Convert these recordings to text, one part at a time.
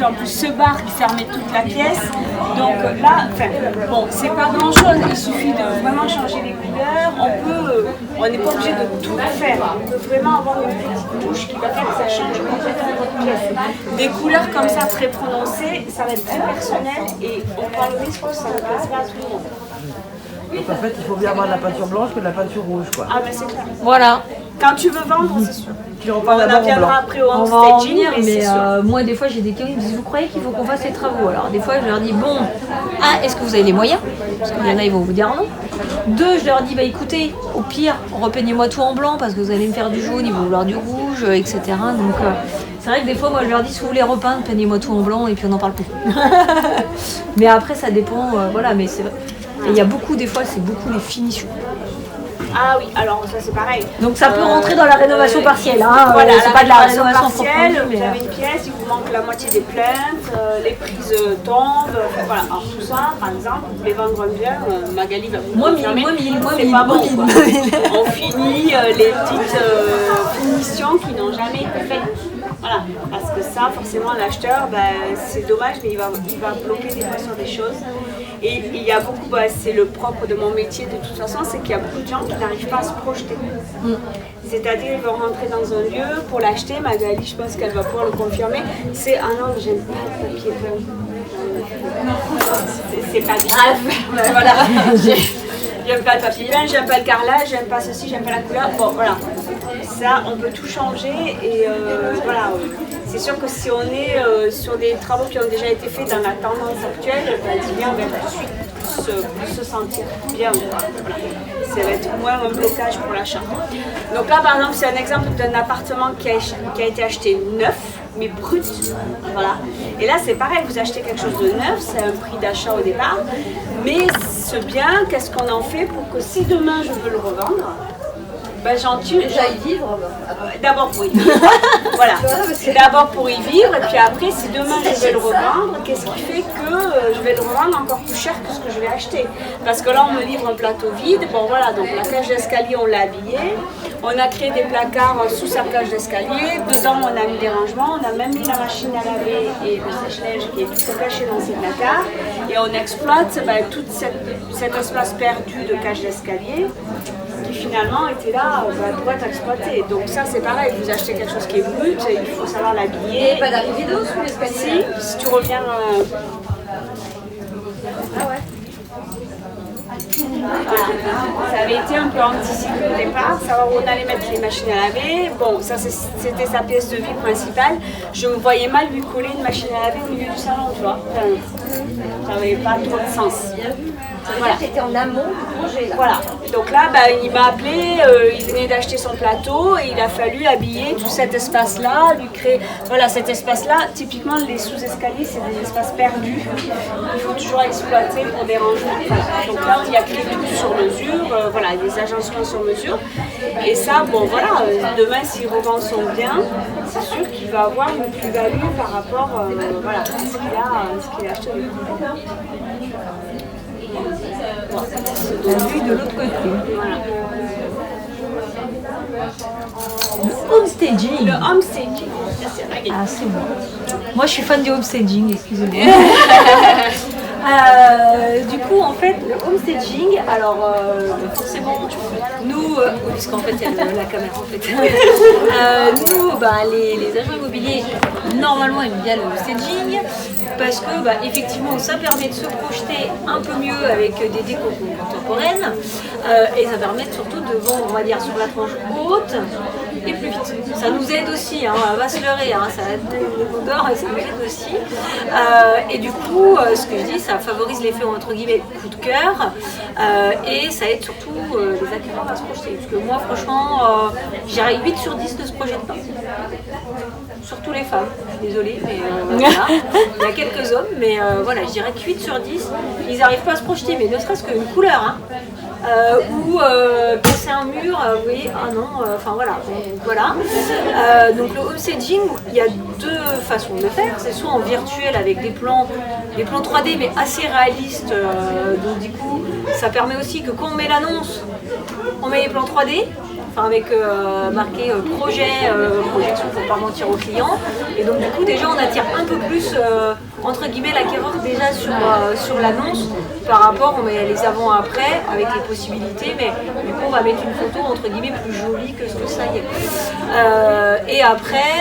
en plus ce bar qui fermait toute la pièce. Donc là, bon, c'est pas grand chose, il suffit de vraiment changer les couleurs. On n'est pas obligé de tout faire. On peut vraiment avoir une petite touche qui va faire que ça change complètement votre pièce. Des couleurs comme ça très prononcées, ça va être très personnel et on prend le risque que ça ne passe pas à tout le monde. Donc en fait, il faut bien avoir de la peinture blanche que de la peinture rouge, quoi. Ah, mais c'est clair. Voilà. Quand tu veux vendre, c'est sûr. Tu reprends d'abord en blanc. Viendra après au On va en homestaging, venir, mais c'est mais sûr. moi des fois j'ai des clients qui me disent vous croyez qu'il faut qu'on fasse les travaux? Alors des fois je leur dis bon, est-ce que vous avez les moyens? Parce qu'il y en a ils vont vous dire non. Deux, je leur dis bah écoutez, au pire repeignez-moi tout en blanc parce que vous allez me faire du jaune, ils vont vouloir du rouge, etc. Donc c'est vrai que des fois moi je leur dis si vous voulez repeindre, peignez-moi tout en blanc et puis on n'en parle plus. Mais après ça dépend, voilà, mais c'est vrai. Et il y a beaucoup, des fois c'est beaucoup les finitions. Ah oui, alors ça c'est pareil. Donc ça peut rentrer dans la rénovation partielle. Hein. Voilà, c'est la pas de la rénovation rénovation partielle, proprement, mais, vous avez une pièce, il vous manque la moitié des plaintes, les prises tombent, voilà. Alors tout ça, par exemple, vous voulez vendre un bien, Magali va vous confirmer, c'est pas bon quoi. On finit les petites finitions qui n'ont jamais été faites. Voilà, parce que ça, forcément, l'acheteur, c'est dommage, mais il va bloquer des fois sur des choses. Et il y a beaucoup, c'est le propre de mon métier de toute façon, c'est qu'il y a beaucoup de gens qui n'arrivent pas à se projeter. C'est-à-dire, ils vont rentrer dans un lieu pour l'acheter. Magali, je pense qu'elle va pouvoir le confirmer. C'est ah non, j'aime pas le papier peint. C'est pas grave. Voilà. J'aime pas le papier peint, j'aime pas le carrelage, j'aime pas ceci, j'aime pas la couleur. Bon, voilà. Ça, on peut tout changer et voilà. C'est sûr que si on est sur des travaux qui ont déjà été faits dans la tendance actuelle, le client va tout de suite plus se sentir bien. Voilà. Ça va être moins un blocage pour l'achat. Donc là, par exemple, c'est un exemple d'un appartement qui a été acheté neuf, mais brut. Voilà. Et là, c'est pareil, vous achetez quelque chose de neuf, c'est un prix d'achat au départ. Mais ce bien, qu'est-ce qu'on en fait pour que si demain je veux le revendre, j'en tue. J'aille vivre. D'abord pour y vivre. Voilà. D'abord pour y vivre, et puis après, si demain je vais le revendre, qu'est-ce qui fait que je vais le revendre encore plus cher que ce que je vais acheter? Parce que là, on me livre un plateau vide. Bon, voilà, donc la cage d'escalier, on l'a habillé. On a créé des placards sous sa cage d'escalier. Dedans, on a mis des rangements. On a même mis la machine à laver et le sèche-neige qui est tout caché dans ces placards. Et on exploite tout cet espace perdu de cage d'escalier qui finalement était là pour être exploité. Donc ça c'est pareil, vous achetez quelque chose qui est brut, il faut savoir l'habiller. Il n'y a pas d'arrivée d'eau sous l'escalier? Si tu reviens... Ah ouais. Voilà. Ça avait été un peu anticipé au départ, savoir où on allait mettre les machines à laver. Bon, ça c'était sa pièce de vie principale. Je me voyais mal lui coller une machine à laver au milieu du salon, tu vois. Ça n'avait pas trop de sens. Voilà. J'étais en amont du projet là. Voilà. Donc là, il m'a appelé, il venait d'acheter son plateau et il a fallu habiller tout cet espace-là, lui créer. Voilà, cet espace-là, typiquement les sous-escaliers, c'est des espaces perdus. Il faut toujours exploiter pour des rangements. Voilà. Donc là, il a créé tout sur mesure, voilà, des agencements sur mesure. Et ça, bon voilà, demain s'il revend son bien, c'est sûr qu'il va avoir une plus-value par rapport voilà, à ce qu'il a acheté. La vue de l'autre côté. Voilà. Le homestaging. Le homestaging. Ah, c'est bon. Moi, je suis fan du homestaging, excusez-moi. Du coup, en fait, le homestaging, alors forcément, nous, puisqu'en fait, il y a la caméra en fait. Nous, les agents immobiliers, normalement, aiment bien le homestaging parce que, effectivement, ça permet de se projeter un peu mieux avec des décos contemporaines et ça permet surtout de vendre, on va dire, sur la tranche haute et plus vite. Ça nous aide aussi, on va se leurrer, ça aide les vendeurs et ça nous aide aussi. Et du coup, ce que je dis, ça favorise l'effet entre guillemets coup de cœur et ça aide surtout les acquéreurs à se projeter. Parce que moi, franchement, je dirais 8 sur 10 ne se projettent pas. Surtout les femmes, je suis désolée, mais voilà. Il y a quelques hommes, mais voilà, je dirais que 8 sur 10, ils n'arrivent pas à se projeter, mais ne serait-ce qu'une couleur. Ou passer un mur, vous voyez, ah non, enfin voilà. Donc le homestaging, il y a deux façons de le faire. C'est soit en virtuel avec des plans 3D mais assez réalistes. Donc du coup, ça permet aussi que quand on met l'annonce, on met les plans 3D. enfin avec marqué projection pour pas mentir aux clients. Et donc du coup déjà on attire un peu plus entre guillemets l'acquéreur déjà sur l'annonce par rapport, on met les avant-après avec les possibilités, mais du coup on va mettre une photo entre guillemets plus jolie que ce que ça y est. Et après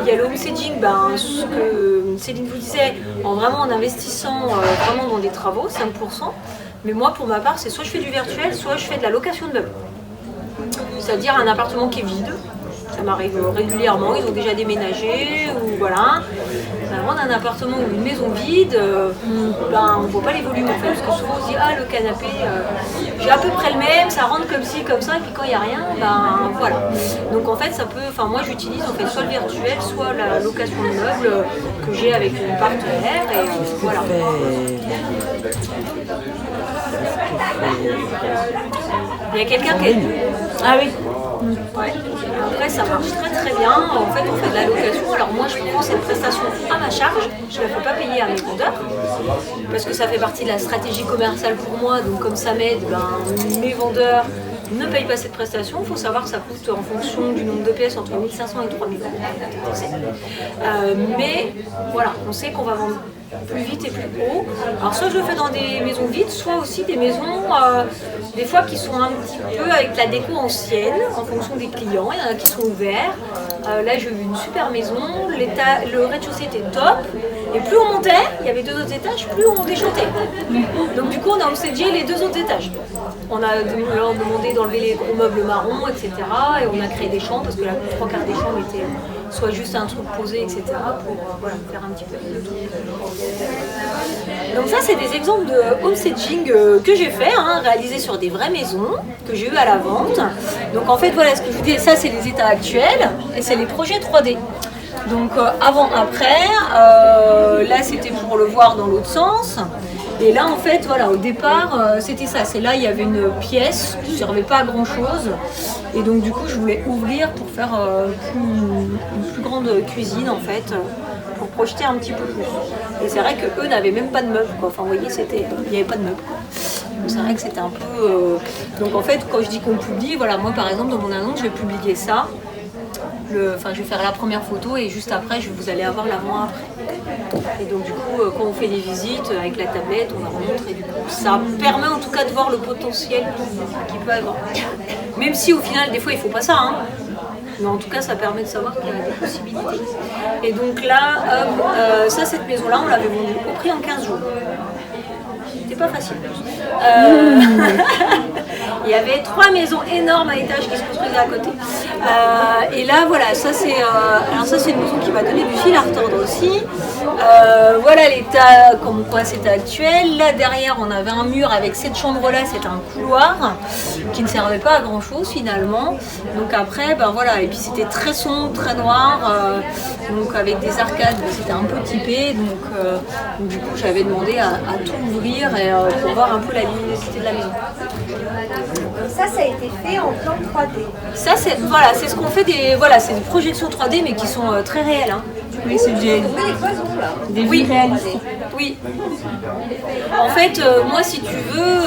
il y a le homestaging, ce que Céline vous disait, en investissant vraiment dans des travaux, 5%. Mais moi pour ma part c'est soit je fais du virtuel, soit je fais de la location de meubles. C'est-à-dire un appartement qui est vide. Ça m'arrive régulièrement, ils ont déjà déménagé ou voilà. Vendre un appartement ou une maison vide, on ne voit pas les volumes en fait. Parce que souvent on se dit le canapé, j'ai à peu près le même, ça rentre comme ci, comme ça, et puis quand il n'y a rien, voilà. Donc en fait ça peut, moi j'utilise en fait soit le virtuel, soit la location de meubles que j'ai avec une partenaire et voilà. Il y a quelqu'un qui est... Ah oui. Ouais. Après ça marche très très bien, en fait on fait de la location, alors moi je prends cette prestation à ma charge, je ne la fais pas payer à mes vendeurs, parce que ça fait partie de la stratégie commerciale pour moi, donc comme ça m'aide, mes vendeurs ne payent pas cette prestation, il faut savoir que ça coûte en fonction du nombre de pièces entre 1500 et 3000 €. Mais voilà, on sait qu'on va vendre plus vite et plus haut. Alors soit je le fais dans des maisons vides, soit aussi des maisons des fois qui sont un petit peu avec la déco ancienne en fonction des clients. Il y en a qui sont ouverts. Là j'ai vu une super maison, le rez-de-chaussée était top. Et plus on montait, il y avait 2 autres étages, plus on déchantait. Donc du coup on a homestagé les 2 autres étages. On a leur demandé d'enlever les gros meubles marrons, etc. Et on a créé des chambres parce que la 3/4 des chambres étaient soit juste un truc posé, etc. pour faire un petit peu de tout. Donc ça c'est des exemples de homestaging que j'ai fait, réalisés sur des vraies maisons que j'ai eu à la vente. Donc en fait voilà ce que je vous dis, ça c'est les états actuels et c'est les projets 3D. Donc avant-après, là c'était pour le voir dans l'autre sens. Et là en fait voilà, au départ c'était ça, c'est là il y avait une pièce qui ne servait pas à grand chose. Et donc du coup je voulais ouvrir pour faire une plus grande cuisine en fait, pour projeter un petit peu plus. Et c'est vrai qu'eux n'avaient même pas de meubles quoi, enfin vous voyez il n'y avait pas de meubles quoi. Donc c'est vrai que c'était un peu... Donc en fait quand je dis qu'on publie, voilà moi par exemple dans mon annonce je vais publier ça. Je vais faire la première photo et juste après vous allez avoir l'avant-après. Et donc du coup quand on fait des visites avec la tablette on leur montre et du coup ça permet en tout cas de voir le potentiel qu'il peut avoir. Même si au final des fois il ne faut pas ça mais en tout cas ça permet de savoir qu'il y a des possibilités. Et donc là cette maison là on l'avait vendue au prix en 15 jours. C'était pas facile. Il y avait 3 maisons énormes à étage qui se construisaient à côté. Et là, voilà, ça c'est une maison qui m'a donné du fil à retordre aussi. Voilà l'état, comme quoi c'était actuel. Là derrière, on avait un mur avec cette chambre-là, c'était un couloir qui ne servait pas à grand-chose finalement. Donc après, voilà, et puis c'était très sombre, très noir, donc avec des arcades, c'était un peu typé. Donc du coup, j'avais demandé à tout ouvrir pour voir un peu la luminosité de la maison. Ça a été fait en plan 3D. Ça, c'est ce qu'on fait c'est des projections 3D mais qui sont très réelles. Oui, c'est des vues réalistes. Oui. En fait, moi, si tu veux,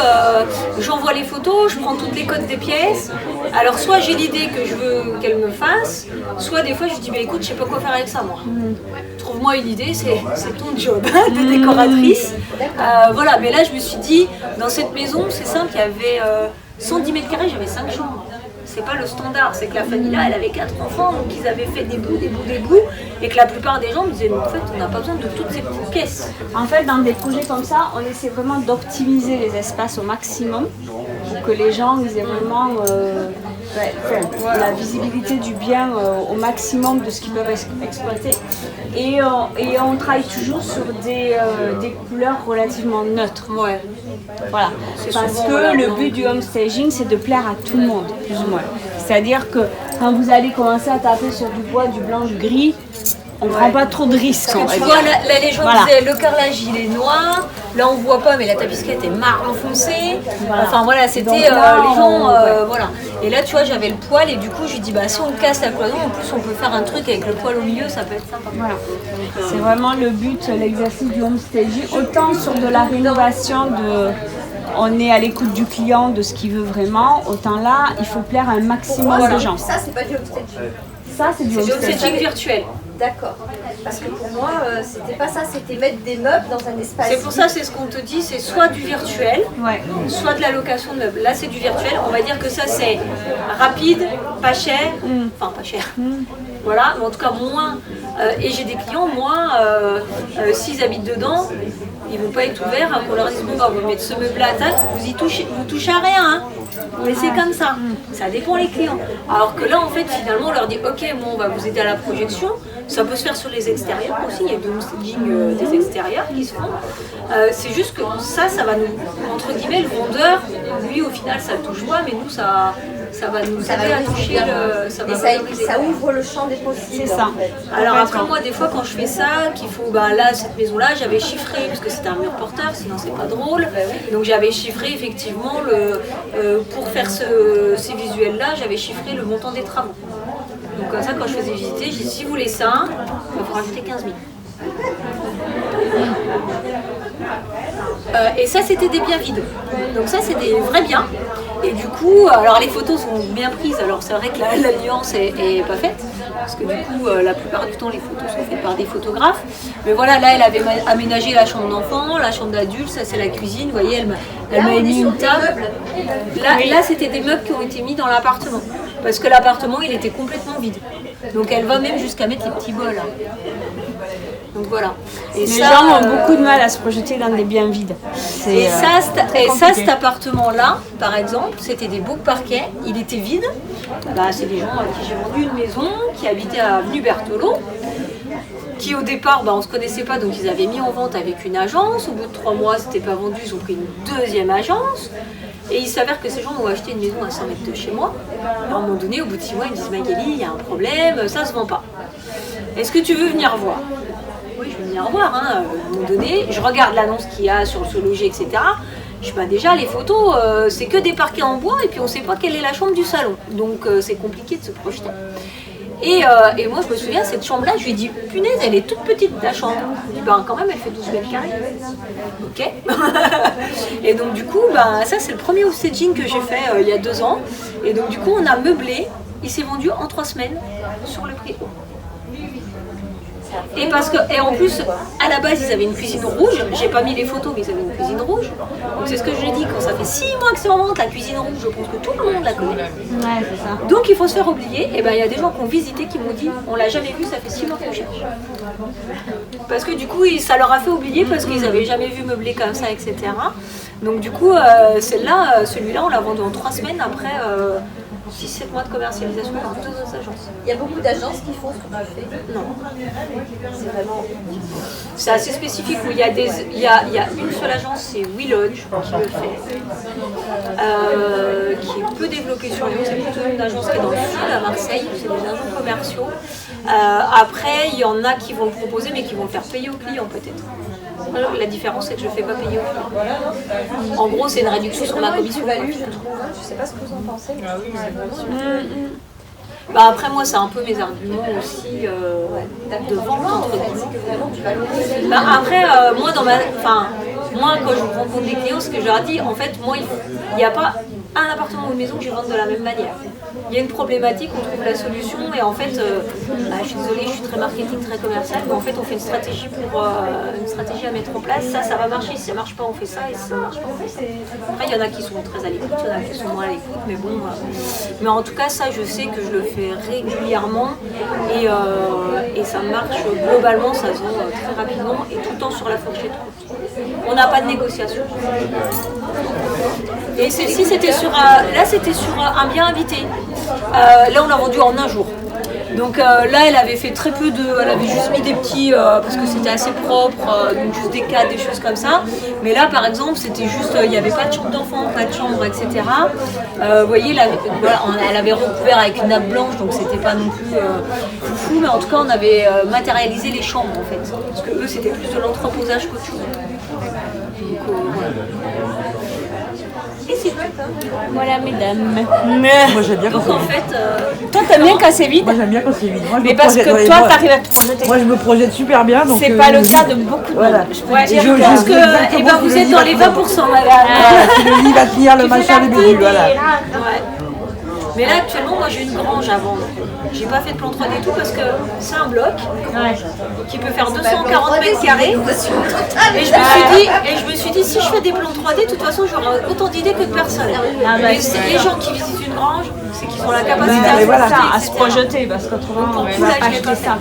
j'envoie les photos, je prends toutes les codes des pièces. Alors, soit j'ai l'idée que je veux qu'elle me fasse, soit des fois je dis, écoute, je sais pas quoi faire avec ça, moi. Trouve-moi une idée, c'est ton job de décoratrice. Voilà, mais là, je me suis dit, dans cette maison, c'est simple, il y avait 110 mètres carrés, j'avais 5 chambres. C'est pas le standard, c'est que la famille là, elle avait 4 enfants, donc ils avaient fait des bouts, et que la plupart des gens me disaient, mais en fait, on n'a pas besoin de toutes ces petites pièces. En fait, dans des projets comme ça, on essaie vraiment d'optimiser les espaces au maximum pour que les gens aient vraiment la visibilité du bien au maximum de ce qu'ils peuvent exploiter. Et on travaille toujours sur des couleurs relativement neutres. Ouais. Voilà. Parce que le but du homestaging, c'est de plaire à tout le monde, plus ou moins. C'est-à-dire que quand vous allez commencer à taper sur du bois, du blanc, du gris, on ne prend pas trop de risques. Tu vois, là les gens disaient le carrelage il est noir, là on voit pas mais la tapisserie était marron foncé. Enfin voilà, c'était les gens, voilà. Et là tu vois, j'avais le poêle et du coup je lui dis si on casse la cloison, en plus on peut faire un truc avec le poêle au milieu, ça peut être sympa. Voilà. C'est vraiment le but, l'exercice du homestaging, autant sur de la rénovation on est à l'écoute du client, de ce qu'il veut vraiment, autant là, il faut plaire à un maximum de gens. Ça, c'est pas du homestaging. Ça, c'est du homestaging virtuel. D'accord. Parce que pour moi, c'était pas ça, c'était mettre des meubles dans un espace. C'est pour ça, c'est ce qu'on te dit, c'est soit du virtuel, soit de la location de meubles. Là, c'est du virtuel. On va dire que ça, c'est rapide, pas cher, enfin pas cher. Voilà, mais en tout cas moins. Et j'ai des clients, moi, s'ils habitent dedans, ils vont pas être ouverts qu'on leur dise bon, bah, vous mettez ce meuble-là à table, vous touchez à rien. Hein. Mais c'est comme ça, ça dépend les clients. Alors que là, en fait, finalement, on leur dit ok, bon, on va vous aider à la projection. Ça peut se faire sur les extérieurs aussi, il y a du homestaging des extérieurs qui se font. C'est juste que ça va nous, entre guillemets, le vendeur, lui, au final, ça ne touche pas, mais nous, ça va nous aider à toucher ça ouvre le champ des possibles. C'est ça. Alors après, moi, des fois, quand je fais ça, qu'il faut, là, cette maison-là, j'avais chiffré, parce que c'était un mur porteur, sinon c'est pas drôle. Donc j'avais chiffré, effectivement, pour faire ces visuels-là, j'avais chiffré le montant des travaux. Donc comme ça, quand je faisais visiter, j'ai dit si vous voulez ça, il faut rajouter 15 000. Et ça, c'était des biens vides. Donc ça, c'est des vrais biens. Et du coup, alors les photos sont bien prises. Alors c'est vrai que la nuance est pas faite. Parce que du coup, la plupart du temps, les photos sont faites par des photographes. Mais voilà, là, elle avait aménagé la chambre d'enfant, la chambre d'adulte, ça c'est la cuisine. Vous voyez, elle m'a mis une table. Là, c'était des meubles qui ont été mis dans l'appartement. Parce que l'appartement, il était complètement vide. Donc elle va même jusqu'à mettre les petits bols. Donc voilà. Et les gens ont beaucoup de mal à se projeter dans des biens vides. Et cet appartement-là, par exemple, c'était des beaux parquets, il était vide. C'est des gens à qui j'ai vendu une maison, qui habitaient à avenue Berthelot, qui au départ, on ne se connaissait pas, donc ils avaient mis en vente avec une agence. Au bout de 3 mois, c'était pas vendu, ils ont pris une deuxième agence. Et il s'avère que ces gens m'ont acheté une maison à 100 mètres de chez moi. Et à un moment donné, au bout de 6 mois, ils me disent Magali, il y a un problème, ça se vend pas. Est-ce que tu veux venir voir? Oui, je vais venir voir. À un moment donné, je regarde l'annonce qu'il y a sur ce logis, etc. Je dis déjà, les photos, c'est que des parquets en bois et puis on ne sait pas quelle est la chambre du salon. Donc c'est compliqué de se projeter. Et moi, je me souviens, cette chambre-là, je lui ai dit, punaise, elle est toute petite, la chambre. Je dis, quand même, elle fait 12 mètres carrés. Ok. Et donc, du coup, ça, c'est le premier homestaging que j'ai fait il y a 2 ans. Et donc, du coup, on a meublé. Il s'est vendu en 3 semaines sur le prix haut. Et en plus, à la base, ils avaient une cuisine rouge. J'ai pas mis les photos, mais ils avaient une cuisine rouge. Donc c'est ce que je lui ai dit, quand ça fait 6 mois que c'est en vente, la cuisine rouge, je pense que tout le monde la connaît. Ouais, c'est ça. Donc il faut se faire oublier. Et il y a des gens qui ont visité qui m'ont dit, on l'a jamais vu, ça fait 6 mois qu'on cherche. Parce que du coup, ça leur a fait oublier parce qu'ils avaient jamais vu meubler comme ça, etc. Donc du coup, celui-là, on l'a vendu en 3 semaines après 6-7 mois de commercialisation dans 2 autres agences. Il y a beaucoup d'agences qui font ce que tu fais? Non. C'est vraiment... C'est assez spécifique où il y a une seule agence, c'est WeLodge qui le fait, qui est peu développée sur Lyon. C'est plutôt une agence qui est dans le sud, à Marseille, c'est des agents commerciaux. Après, il y en a qui vont le proposer, mais qui vont le faire payer aux clients peut-être. La différence, c'est que je ne fais pas payer aux clients. En gros, c'est une réduction sur ma commission. Je ne sais pas ce que vous en pensez. Après, moi, c'est un peu mes arguments aussi de vente entre guillemets. Après, moi, quand je rencontre des clients, ce que je leur dis, en fait, moi, il n'y a pas un appartement ou une maison que je vende de la même manière. Il y a une problématique, on trouve la solution et en fait, je suis désolée, je suis très marketing, très commercial, mais en fait on fait une stratégie à mettre en place. Ça va marcher, si ça marche pas on fait ça et si ça marche pas on fait ça. Après il y en a qui sont très à l'écoute, il y en a qui sont moins à l'écoute, mais bon. Mais en tout cas ça je sais que je le fais régulièrement et ça marche globalement, ça se vend très rapidement et tout le temps sur la fourchette haute. On n'a pas de négociation. Et celle-ci c'était sur un bien invité. Là on l'a vendu en 1 jour. Donc là elle avait fait très peu elle avait juste mis des petits parce que c'était assez propre, donc juste des cadres, des choses comme ça. Mais là par exemple c'était juste, il n'y avait pas de chambre d'enfant, pas de chambre, etc. Vous voyez là, voilà, elle avait recouvert avec une nappe blanche, donc c'était pas non plus foufou, mais en tout cas on avait matérialisé les chambres en fait. Parce que eux c'était plus de l'entreposage qu'autre chose. Donc, voilà. Voilà, mesdames. Moi j'aime bien quand Donc en c'est vide. fait, Toi, t'aimes bien quand c'est vide? Moi j'aime bien quand c'est vide. Moi, je Mais me parce projette, que ouais, toi, moi- t'arrives à te projeter. Moi je me projette super bien. donc, C'est pas le vide. cas de beaucoup de Voilà. monde. Je peux te dire je- que... je- Parce que exactement eh ben, ce que vous le êtes lit dans va les tenir. 20%, madame. Si le lit va tenir, le machin, le bidule, voilà. ouais. Mais là actuellement, moi j'ai une grange à vendre. J'ai pas fait de plan 3D et tout parce que c'est un bloc qui peut faire 240 mètres carrés. Et je me suis dit, si je fais des plans 3D, de toute façon j'aurai autant d'idées que de personnes. Et c'est les gens qui visitent une grange, c'est qu'ils ont la capacité mais voilà. à À se projeter, parce qu'autrement, on Pour va tout là, pas je vais pas acheter ça.